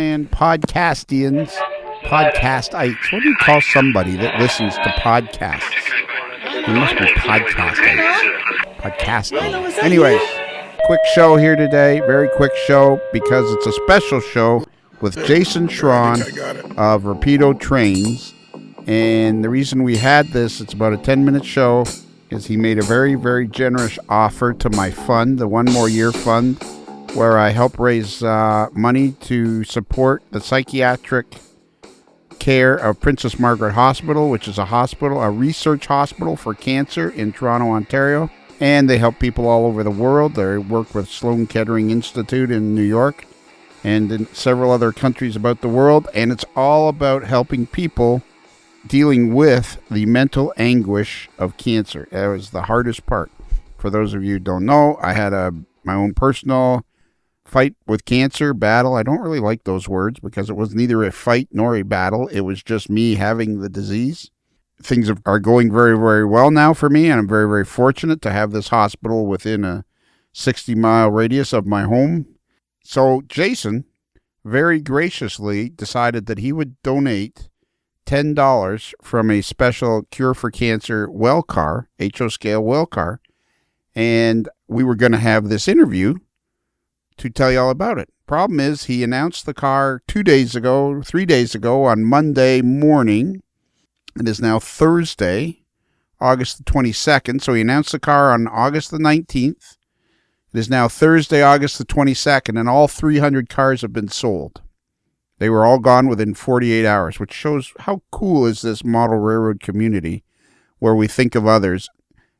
Land podcastians, podcastites. What do you call somebody that listens to podcasts? It must be podcasting. Anyways, quick show here today. Very quick show because it's a special show with Jason Shron of Rapido Trains. And the reason we had this, it's about a 10-minute show, is he made a very, very generous offer to my fund, the One More Year Fund, where I help raise money to support the psychiatric care of Princess Margaret Hospital, which is a research hospital for cancer in Toronto, Ontario. And they help people all over the world. They work with Sloan Kettering Institute in New York and in several other countries about the world. And it's all about helping people dealing with the mental anguish of cancer. That was the hardest part. For those of you who don't know, I had my own personal fight with cancer, battle. I don't really like those words because it was neither a fight nor a battle. It was just me having the disease. Things are going very, very well now for me, and I'm very, very fortunate to have this hospital within a 60-mile radius of my home. So Jason very graciously decided that he would donate $10 from a special Cure for Cancer well car, HO scale well car, and we were going to have this interview to tell you all about it. Problem is, he announced the car 3 days ago on Monday morning. It is now Thursday, August the 22nd, so he announced the car on August the 19th. It is now Thursday, August the 22nd, and all 300 cars have been sold. They were all gone within 48 hours, which shows how cool is this model railroad community where we think of others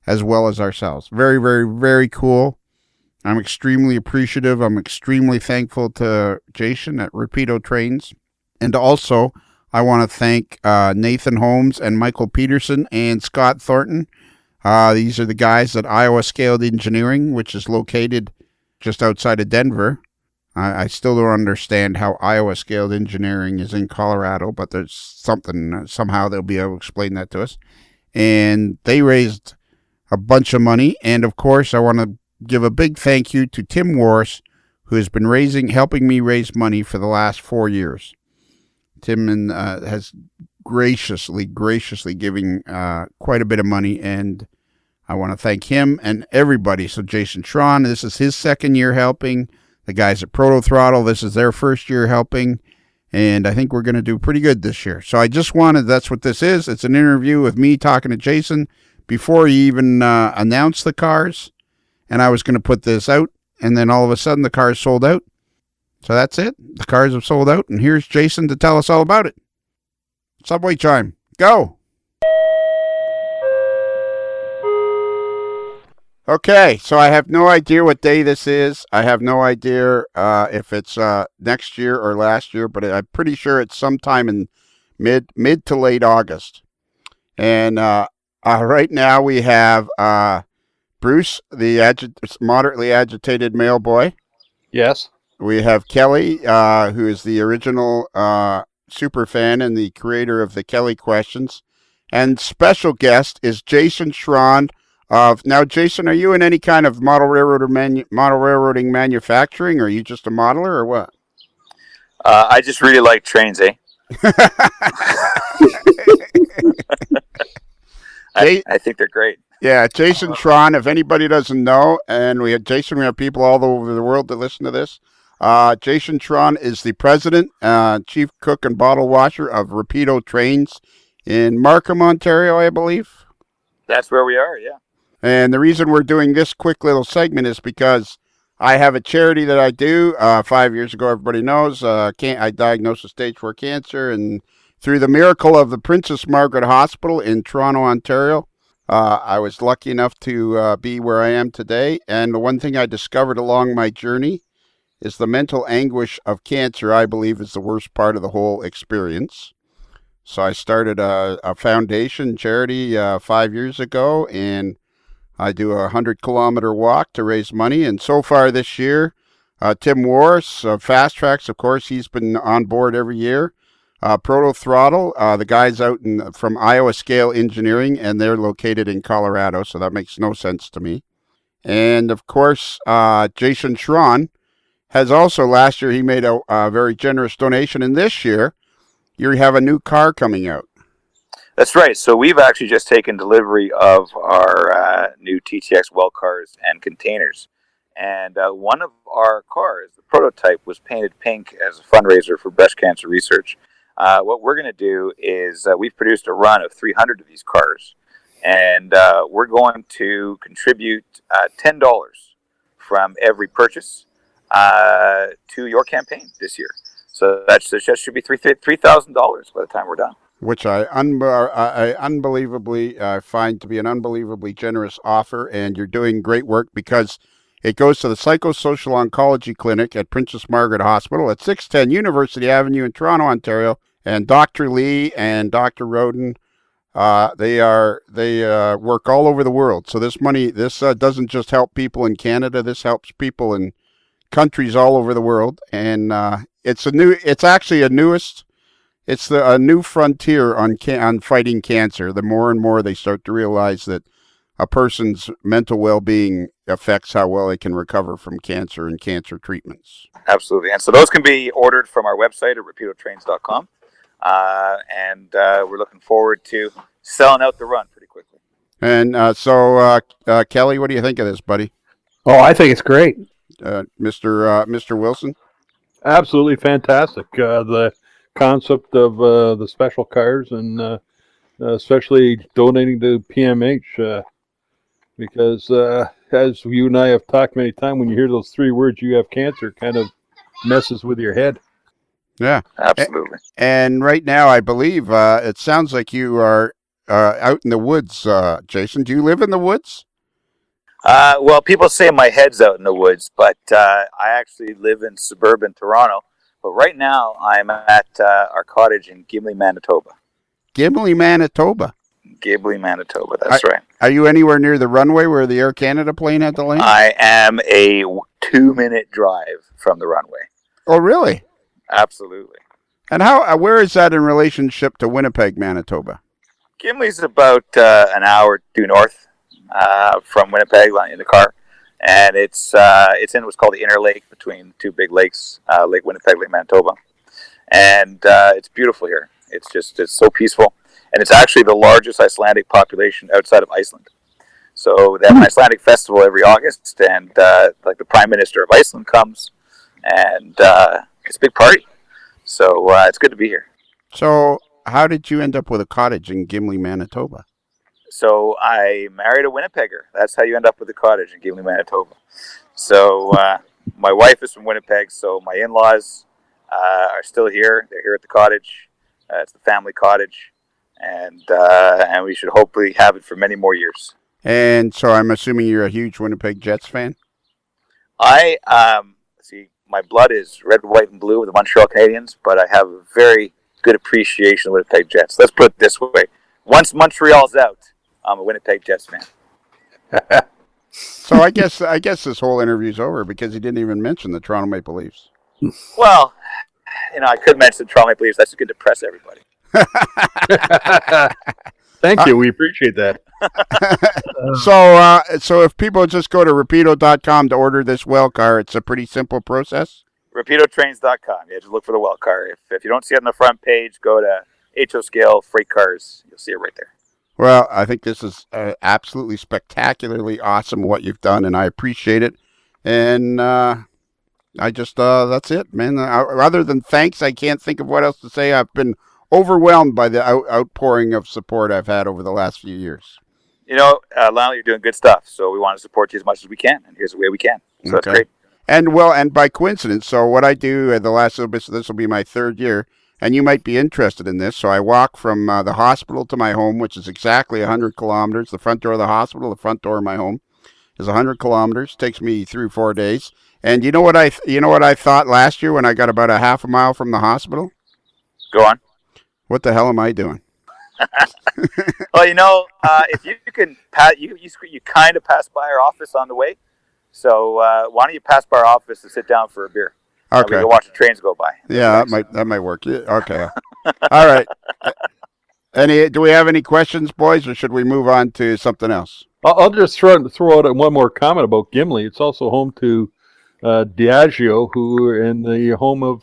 as well as ourselves. Very, very, very cool. I'm extremely appreciative. I'm extremely thankful to Jason at Rapido Trains. And also, I want to thank Nathan Holmes and Michael Peterson and Scott Thornton. These are the guys at Iowa Scaled Engineering, which is located just outside of Denver. I still don't understand how Iowa Scaled Engineering is in Colorado, but there's something, somehow they'll be able to explain that to us. And they raised a bunch of money. And of course, I want to give a big thank you to Tim Warris, who has been helping me raise money for the last 4 years. Tim has graciously giving quite a bit of money, and I want to thank him and everybody. So Jason Shron, this is his second year helping. The guys at Proto Throttle, this is their first year helping, and I think we're going to do pretty good this year. So I just wanted, that's what this is. It's an interview with me talking to Jason before he even announced the cars, and I was going to put this out, and then all of a sudden the cars sold out. So that's it. The cars have sold out, and here's Jason to tell us all about it. Subway chime. Go! Okay, so I have no idea what day this is. I have no idea if it's next year or last year, but I'm pretty sure it's sometime in mid to late August. And right now we have Bruce, the moderately agitated male boy. Yes. We have Kelly, who is the original super fan and the creator of the Kelly Questions. And special guest is Jason Shron. Now, Jason, are you in any kind of model railroading manufacturing, or are you just a modeler, or what? I just really like trains, eh? I think they're great. Yeah, Jason Shron, if anybody doesn't know, and we have people all over the world that listen to this. Jason Shron is the president, chief cook and bottle washer of Rapido Trains in Markham, Ontario, I believe. That's where we are, yeah. And the reason we're doing this quick little segment is because I have a charity that I do. 5 years ago, everybody knows, I diagnosed with stage 4 cancer, and through the miracle of the Princess Margaret Hospital in Toronto, Ontario, I was lucky enough to be where I am today. And the one thing I discovered along my journey is the mental anguish of cancer, I believe, is the worst part of the whole experience. So I started a foundation charity 5 years ago, and I do a 100-kilometer walk to raise money. And so far this year, Tim Warris, Fast Tracks, of course, he's been on board every year. Proto Throttle, the guys out from Iowa Scale Engineering, and they're located in Colorado, so that makes no sense to me. And, of course, Jason Shron has also, last year, he made a very generous donation. And this year, you have a new car coming out. That's right. So we've actually just taken delivery of our new TTX well cars and containers. And one of our cars, the prototype, was painted pink as a fundraiser for breast cancer research. What we're going to do is we've produced a run of 300 of these cars. And we're going to contribute $10 from every purchase to your campaign this year. So that should be $3,000 by the time we're done. Which I unbelievably find to be an unbelievably generous offer, and you're doing great work because it goes to the Psychosocial Oncology Clinic at Princess Margaret Hospital at 610 University Avenue in Toronto, Ontario. And Dr. Lee and Dr. Roden, they work all over the world. So this money, doesn't just help people in Canada. This helps people in countries all over the world, and it's a new frontier on fighting cancer. The more and more they start to realize that a person's mental well-being affects how well they can recover from cancer and cancer treatments. Absolutely. And so those can be ordered from our website at rapidotrains.com. And we're looking forward to selling out the run pretty quickly. And Kelly, what do you think of this, buddy? Oh, I think it's great. Mr. Wilson? Absolutely fantastic. The concept of the special cars and especially donating to PMH because as you and I have talked many times, when you hear those three words, you have cancer, it kind of messes with your head. Yeah, absolutely. And right now, I believe it sounds like you are out in the woods. Jason, do you live in the woods? Well, people say my head's out in the woods, but I actually live in suburban Toronto. But right now, I'm at our cottage in Gimli, Manitoba. Gimli, Manitoba? Gimli, Manitoba, that's right. Are you anywhere near the runway where the Air Canada plane had to land? I am a 2-minute drive from the runway. Oh, really? Absolutely. And where is that in relationship to Winnipeg, Manitoba? Gimli's about an hour due north from Winnipeg in the car. And it's in what's called the inner lake between two big lakes, Lake Winnipeg, Lake Manitoba. And it's beautiful here. It's so peaceful. And it's actually the largest Icelandic population outside of Iceland. So they have an Icelandic festival every August, and like the Prime Minister of Iceland comes, and it's a big party. So it's good to be here. So how did you end up with a cottage in Gimli, Manitoba? So I married a Winnipegger. That's how you end up with a cottage in Gimli, Manitoba. So my wife is from Winnipeg, so my in-laws are still here. They're here at the cottage. It's the family cottage, and we should hopefully have it for many more years. And so I'm assuming you're a huge Winnipeg Jets fan? I see. My blood is red, white, and blue with the Montreal Canadiens, but I have a very good appreciation of Winnipeg Jets. Let's put it this way: once Montreal's out, I'm a Winnipeg Jets fan. So I guess this whole interview's over because he didn't even mention the Toronto Maple Leafs. Well, I could mention the Toronto Maple Leafs. That's going to depress everybody. Thank you. We appreciate that. So if people just go to rapido.com to order this well car, it's a pretty simple process? Rapidotrains.com. Yeah, just look for the well car. If you don't see it on the front page, go to HO Scale Freight Cars. You'll see it right there. Well, I think this is absolutely spectacularly awesome what you've done, and I appreciate it. And that's it, man. Other than thanks, I can't think of what else to say. I've been overwhelmed by the outpouring of support I've had over the last few years. Lionel, you're doing good stuff, so we want to support you as much as we can, and here's the way we can. So That's great. And by coincidence, so what I do at the last little bit, so this will be my third year, and you might be interested in this. So I walk from the hospital to my home, which is exactly 100 kilometers. The front door of the hospital, the front door of my home is 100 kilometers. Takes me 3-4 days. And you know what I thought last year when I got about a half a mile from the hospital? Go on. What the hell am I doing? Well, if you can, you kind of pass by our office on the way. So why don't you pass by our office and sit down for a beer? Okay. We can watch the trains go by. Yeah, that might work. Yeah, okay. All right. Do we have any questions, boys, or should we move on to something else? I'll just throw out one more comment about Gimli. It's also home to Diageo, who are in the home of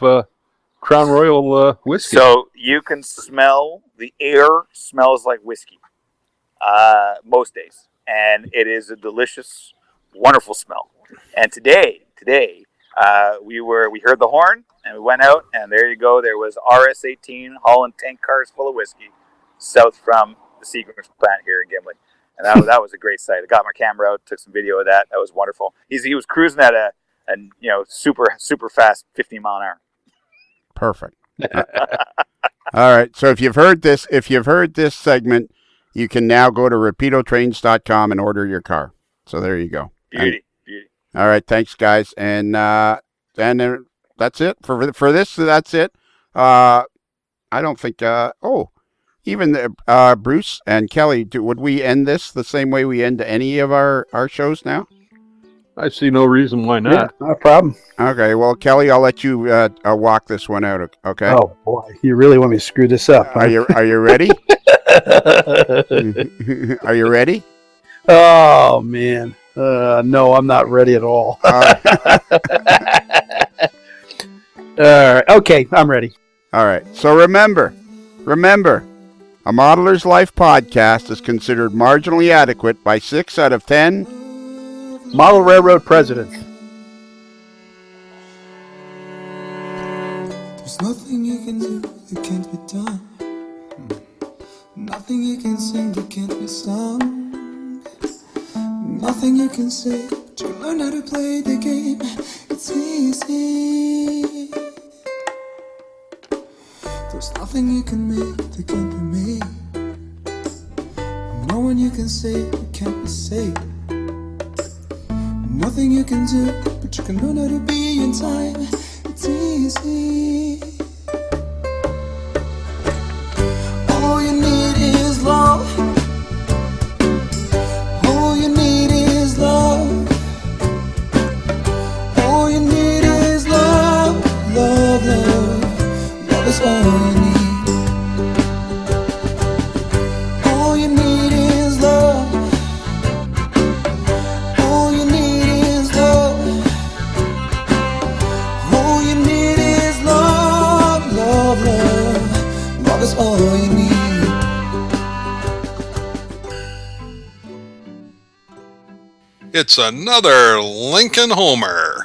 Crown Royal whiskey. So you can smell the air smells like whiskey most days, and it is a delicious, wonderful smell. And today, we heard the horn and we went out, and there you go. There was RS-18 hauling tank cars full of whiskey south from the Seagram's plant here in Gimli, and that was a great sight. I got my camera out, took some video of that. That was wonderful. He was cruising at a super fast 15 mile an hour. Perfect. All right. So if you've heard this segment, you can now go to rapidotrains.com and order your car. So there you go. Beauty. All right. Thanks, guys. And that's it for this. That's it. I don't think. Even Bruce and Kelly, would we end this the same way we end any of our shows now? I see no reason why not. Yeah, not a problem. Okay, well, Kelly, I'll let you walk this one out. Okay. Oh boy, you really want me to screw this up? Huh? Are you ready? Are you ready? Oh man, no, I'm not ready at all. All right, okay, I'm ready. All right. So remember, a Modeler's Life podcast is considered marginally adequate by 6 out of 10 model railroad presidents. There's nothing you can do that can't be done. Nothing you can sing that can't be sung. Nothing you can say to learn how to play the game. It's easy. There's nothing you can make that can't be made. No one you can say that can't be saved. Nothing you can do, but you can learn how to be in time. It's easy. All you need is love. All you need is love. All you need is love. Love, love. Love is all you need. All you need is love. All you need is love. All you need is love. Love, love. Love is all you need. It's another Lincoln Homer.